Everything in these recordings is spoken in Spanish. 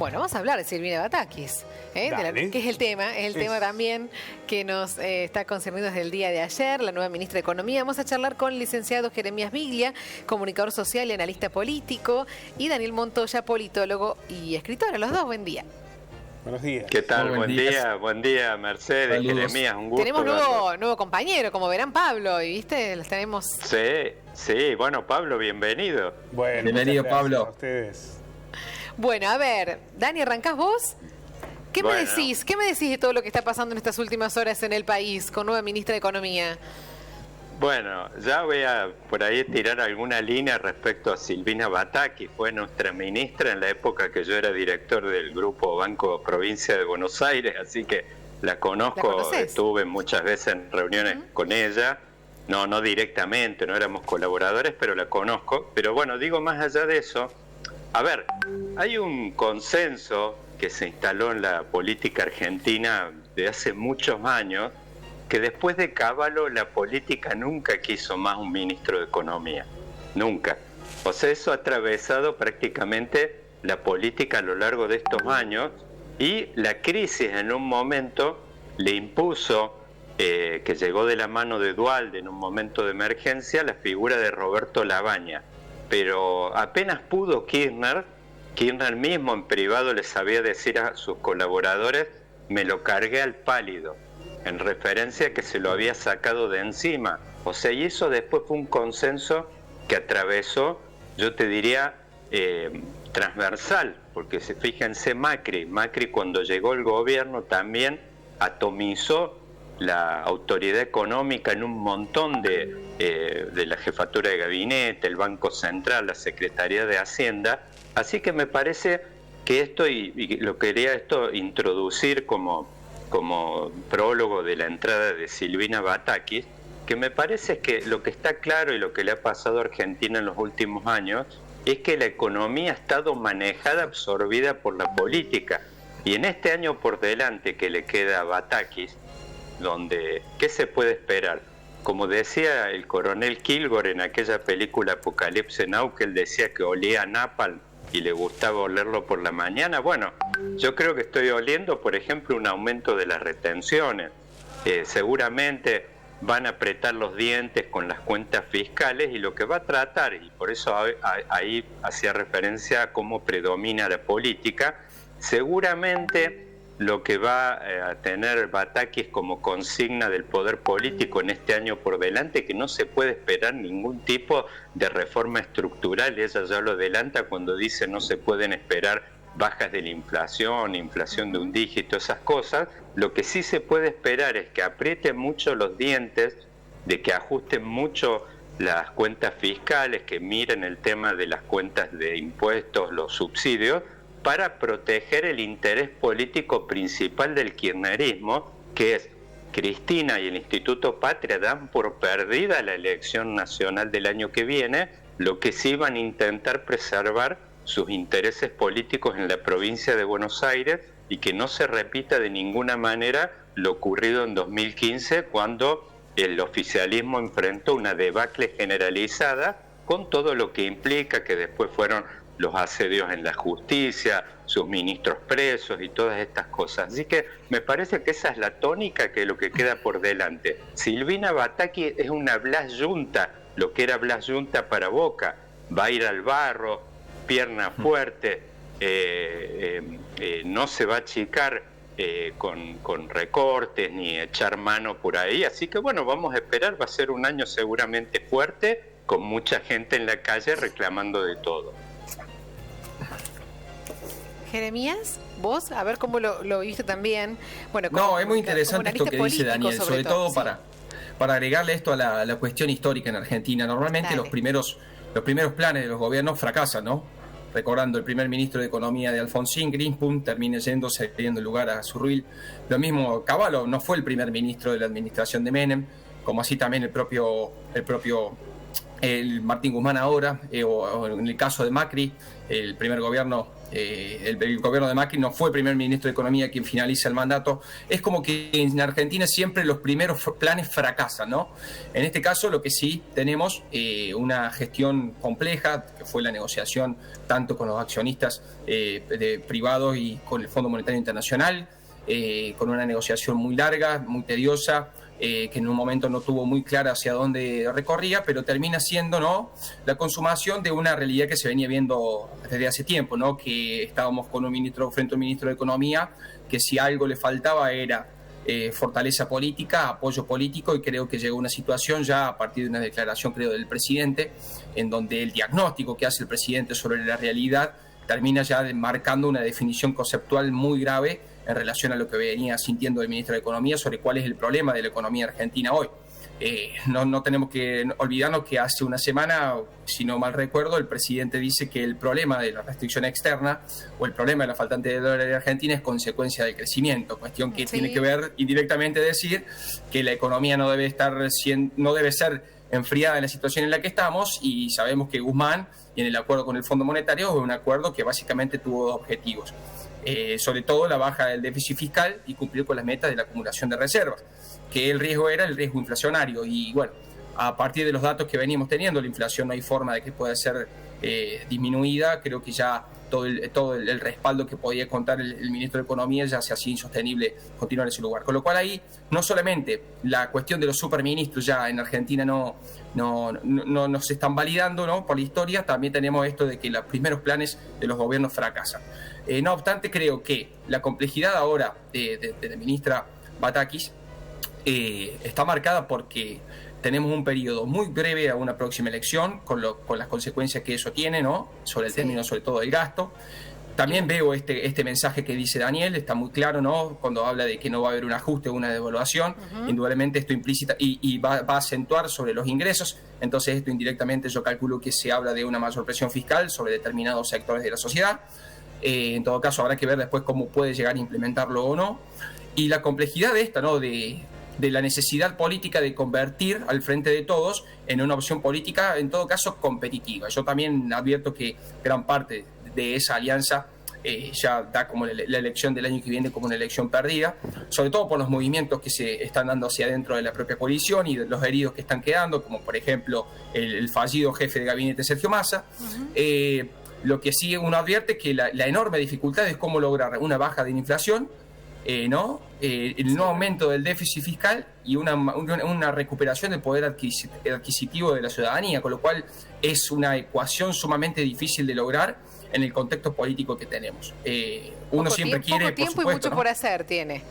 Bueno, vamos a hablar de Silvina Batakis, que es el tema también que nos está concerniendo desde el día de ayer, la nueva ministra de Economía. Vamos a charlar con el licenciado Jeremías Biglia, comunicador social y analista político, y Daniel Montoya, politólogo y escritor. A los dos, buen día. Buenos días. ¿Qué tal? Buen día, Mercedes, Saludos. Jeremías, un gusto. Tenemos nuevo compañero, como verán, Pablo, y ¿viste? Los tenemos... Sí, bueno, Pablo, bienvenido. Bueno, bienvenido, Pablo. A ustedes. Bueno, a ver, Dani, ¿arrancás vos? ¿Qué me decís? ¿Qué me decís de todo lo que está pasando en estas últimas horas en el país con nueva ministra de Economía? Bueno, ya voy a por ahí tirar alguna línea respecto a Silvina Batakis. Fue nuestra ministra en la época que yo era director del Grupo Banco Provincia de Buenos Aires, así que la conozco, estuve muchas veces en reuniones con ella. No directamente, no éramos colaboradores, pero la conozco. Pero bueno, digo, más allá de eso, a ver, hay un consenso que se instaló en la política argentina de hace muchos años, que después de Cavallo la política nunca quiso más un ministro de Economía, nunca. O sea, eso ha atravesado prácticamente la política a lo largo de estos años, y la crisis en un momento le impuso, que llegó de la mano de Duhalde en un momento de emergencia, la figura de Roberto Labaña. Pero apenas pudo Kirchner mismo en privado le sabía decir a sus colaboradores: me lo cargué al pálido, en referencia a que se lo había sacado de encima. O sea, y eso después fue un consenso que atravesó, yo te diría, transversal, porque fíjense, Macri cuando llegó al gobierno también atomizó la autoridad económica en un montón de la jefatura de gabinete, el Banco Central, la Secretaría de Hacienda. Así que me parece que esto, y lo quería introducir como prólogo de la entrada de Silvina Batakis, que me parece que lo que está claro y lo que le ha pasado a Argentina en los últimos años es que la economía ha estado manejada, absorbida por la política. Y en este año por delante que le queda a Batakis, donde, ¿qué se puede esperar? Como decía el coronel Kilgore en aquella película Apocalipsis Now, que él decía que olía a napalm y le gustaba olerlo por la mañana. Bueno, yo creo que estoy oliendo, por ejemplo, un aumento de las retenciones. Seguramente van a apretar los dientes con las cuentas fiscales, y lo que va a tratar, y por eso ahí hacía referencia a cómo predomina la política, seguramente lo que va a tener Batakis como consigna del poder político en este año por delante, que no se puede esperar ningún tipo de reforma estructural. Ella ya lo adelanta cuando dice no se pueden esperar bajas de la inflación de un dígito, esas cosas. Lo que sí se puede esperar es que aprieten mucho los dientes, de que ajusten mucho las cuentas fiscales, que miren el tema de las cuentas de impuestos, los subsidios, para proteger el interés político principal del kirchnerismo, que es Cristina y el Instituto Patria dan por perdida la elección nacional del año que viene. Lo que sí van a intentar preservar sus intereses políticos en la provincia de Buenos Aires, y que no se repita de ninguna manera lo ocurrido en 2015, cuando el oficialismo enfrentó una debacle generalizada, con todo lo que implica, que después fueron los asedios en la justicia, sus ministros presos y todas estas cosas. Así que me parece que esa es la tónica, que lo que queda por delante. Silvina Batakis es una Blas Yunta, lo que era Blas Yunta para Boca. Va a ir al barro, pierna fuerte, no se va a achicar con recortes ni echar mano por ahí. Así que bueno, vamos a esperar, va a ser un año seguramente fuerte, con mucha gente en la calle reclamando de todo. Jeremías, vos, a ver cómo lo viste también. Bueno, no, es muy interesante esto que dice Daniel, sobre todo sí, para agregarle esto a la cuestión histórica en Argentina. Normalmente los primeros planes de los gobiernos fracasan, ¿no? Recordando el primer ministro de Economía de Alfonsín, Greenspun, termina cediendo lugar a Zurril. Lo mismo, Cavallo no fue el primer ministro de la administración de Menem, como así también el propio Martín Guzmán ahora, o en el caso de Macri, el primer gobierno el gobierno de Macri no fue primer ministro de Economía quien finaliza el mandato. Es como que en Argentina siempre los primeros planes fracasan, ¿no? En este caso lo que sí tenemos una gestión compleja, que fue la negociación tanto con los accionistas privados y con el Fondo Monetario Internacional, con una negociación muy larga, muy tediosa, que en un momento no tuvo muy clara hacia dónde recorría, pero termina siendo, ¿no?, la consumación de una realidad que se venía viendo desde hace tiempo, ¿no?, que estábamos con un ministro, frente a un ministro de Economía, que si algo le faltaba era fortaleza política, apoyo político, y creo que llegó una situación ya a partir de una declaración, creo, del presidente, en donde el diagnóstico que hace el presidente sobre la realidad termina ya marcando una definición conceptual muy grave en relación a lo que venía sintiendo el ministro de Economía sobre cuál es el problema de la economía argentina hoy. No tenemos que olvidarnos que hace una semana, si no mal recuerdo, el presidente dice que el problema de la restricción externa o el problema de la faltante de dólares de Argentina es consecuencia del crecimiento, cuestión que tiene que ver indirectamente decir que la economía no debe ser enfriada en la situación en la que estamos, y sabemos que Guzmán, y en el acuerdo con el Fondo Monetario, es un acuerdo que básicamente tuvo dos objetivos. Sobre todo la baja del déficit fiscal y cumplir con las metas de la acumulación de reservas, que el riesgo era el riesgo inflacionario. Y bueno, a partir de los datos que venimos teniendo, la inflación no hay forma de que pueda ser disminuida. Creo que ya todo el respaldo que podía contar el ministro de Economía ya se hacía insostenible continuar en ese lugar. Con lo cual ahí no solamente la cuestión de los superministros ya en Argentina no se están validando, ¿no?, por la historia, también tenemos esto de que los primeros planes de los gobiernos fracasan. No obstante, creo que la complejidad ahora de la ministra Batakis está marcada porque tenemos un periodo muy breve a una próxima elección, con las consecuencias que eso tiene, ¿no?, sobre el término, sobre todo del gasto. También veo este mensaje que dice Daniel, está muy claro, ¿no?, cuando habla de que no va a haber un ajuste o una devaluación. Indudablemente esto implícita y va a acentuar sobre los ingresos. Entonces esto indirectamente yo calculo que se habla de una mayor presión fiscal sobre determinados sectores de la sociedad. En todo caso habrá que ver después cómo puede llegar a implementarlo o no. Y la complejidad de esta, ¿no?, de la necesidad política de convertir al Frente de Todos en una opción política, en todo caso, competitiva. Yo también advierto que gran parte de esa alianza ya da como la elección del año que viene como una elección perdida, sobre todo por los movimientos que se están dando hacia adentro de la propia coalición y de los heridos que están quedando, como por ejemplo el fallido jefe de gabinete Sergio Massa. Lo que sí uno advierte es que la enorme dificultad es cómo lograr una baja de la inflación, el no aumento del déficit fiscal y una recuperación del poder adquisitivo de la ciudadanía, con lo cual es una ecuación sumamente difícil de lograr en el contexto político que tenemos. Uno siempre quiere, poco tiempo, por supuesto, y mucho por hacer tiene.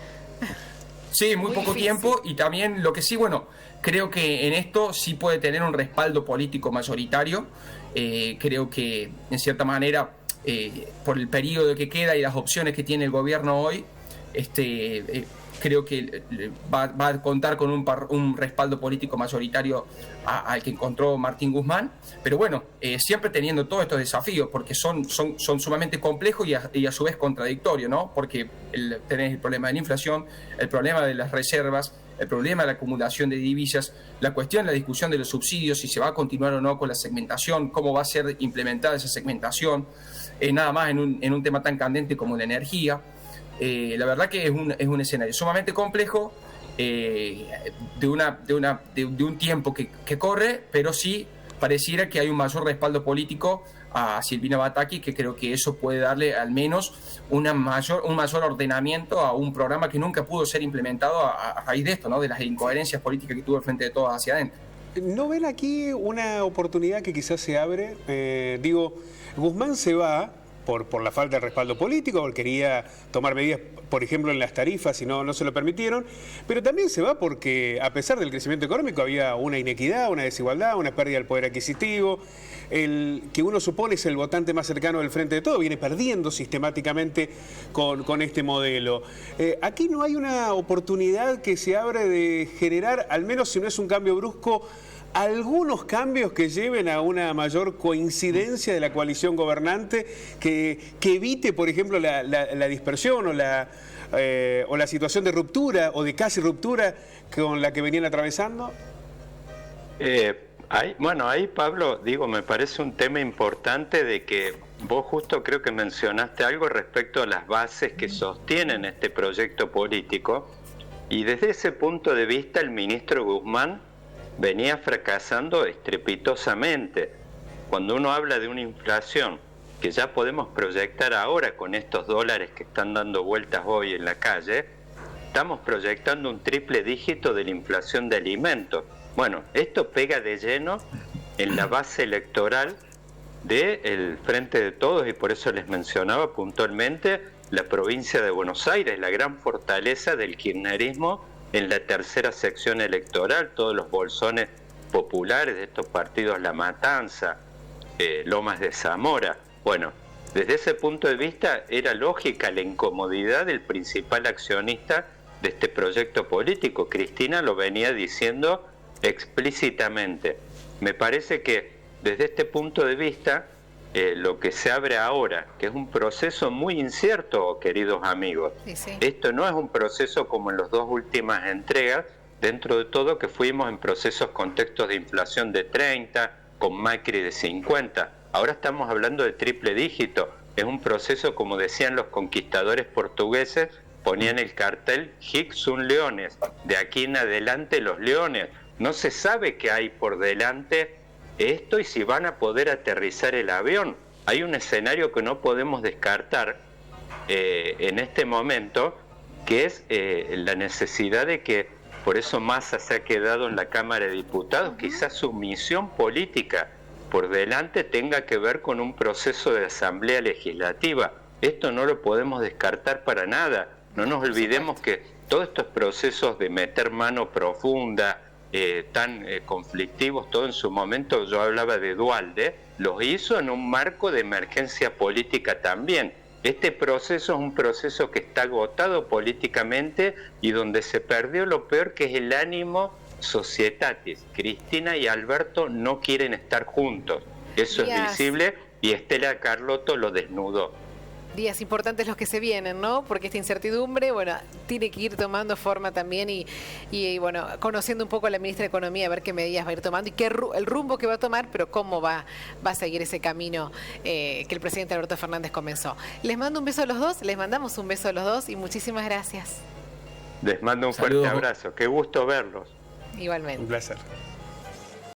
Sí, muy poco tiempo, y también lo que sí, bueno, creo que en esto sí puede tener un respaldo político mayoritario. Creo que, en cierta manera, por el periodo que queda y las opciones que tiene el gobierno hoy, creo que va a contar con un respaldo político mayoritario al que encontró Martín Guzmán, pero bueno, siempre teniendo todos estos desafíos, porque son sumamente complejos y a su vez contradictorios, ¿no? Porque tenés el problema de la inflación, el problema de las reservas, el problema de la acumulación de divisas, la discusión de los subsidios, si se va a continuar o no con la segmentación, cómo va a ser implementada esa segmentación, nada más en un tema tan candente como la energía. La verdad que es un escenario sumamente complejo, de un tiempo que corre, pero sí pareciera que hay un mayor respaldo político a Silvina Batakis, que creo que eso puede darle al menos un mayor ordenamiento a un programa que nunca pudo ser implementado a raíz de esto, ¿no?, de las incoherencias políticas que tuvo el Frente de Todos hacia adentro. ¿No ven aquí una oportunidad que quizás se abre? Guzmán se va por la falta de respaldo político, porque quería tomar medidas, por ejemplo, en las tarifas y no se lo permitieron, pero también se va porque, a pesar del crecimiento económico, había una inequidad, una desigualdad, una pérdida del poder adquisitivo. El que uno supone es el votante más cercano del Frente de Todos, viene perdiendo sistemáticamente con este modelo. Aquí no hay una oportunidad que se abre de generar, al menos si no es un cambio brusco, algunos cambios que lleven a una mayor coincidencia de la coalición gobernante, que evite, por ejemplo, la dispersión o la situación de ruptura o de casi ruptura con la que venían atravesando? Ahí Pablo, me parece un tema importante de que vos justo creo que mencionaste algo respecto a las bases que sostienen este proyecto político, y desde ese punto de vista el ministro Guzmán venía fracasando estrepitosamente. Cuando uno habla de una inflación que ya podemos proyectar ahora con estos dólares que están dando vueltas hoy en la calle, estamos proyectando un triple dígito de la inflación de alimentos. Bueno, esto pega de lleno en la base electoral del Frente de Todos, y por eso les mencionaba puntualmente la provincia de Buenos Aires, la gran fortaleza del kirchnerismo en la tercera sección electoral, todos los bolsones populares de estos partidos, La Matanza, Lomas de Zamora. Bueno, desde ese punto de vista era lógica la incomodidad del principal accionista de este proyecto político. Cristina lo venía diciendo explícitamente. Me parece que desde este punto de vista lo que se abre ahora, que es un proceso muy incierto, queridos amigos, esto no es un proceso como en las dos últimas entregas, dentro de todo que fuimos en procesos contextos de inflación de 30, con Macri de 50, ahora estamos hablando de triple dígito. Es un proceso, como decían los conquistadores portugueses, ponían el cartel Hic sunt leones, de aquí en adelante los leones. No se sabe qué hay por delante esto y si van a poder aterrizar el avión. Hay un escenario que no podemos descartar en este momento, que es la necesidad de que, por eso Massa se ha quedado en la Cámara de Diputados, quizás su misión política por delante tenga que ver con un proceso de asamblea legislativa. Esto no lo podemos descartar para nada. No nos olvidemos que todos estos procesos de meter mano profunda, tan conflictivos, todo en su momento, yo hablaba de Duhalde, los hizo en un marco de emergencia política también. Este proceso es un proceso que está agotado políticamente y donde se perdió lo peor, que es el ánimo societatis. Cristina y Alberto no quieren estar juntos. Eso es visible y Estela Carlotto lo desnudó. Días importantes los que se vienen, ¿no? Porque esta incertidumbre, tiene que ir tomando forma también y conociendo un poco a la ministra de Economía, a ver qué medidas va a ir tomando y el rumbo que va a tomar, pero cómo va a seguir ese camino que el presidente Alberto Fernández comenzó. Les mando un beso a los dos, les mandamos un beso a los dos y muchísimas gracias. Les mando un fuerte abrazo, qué gusto verlos. Igualmente. Un placer.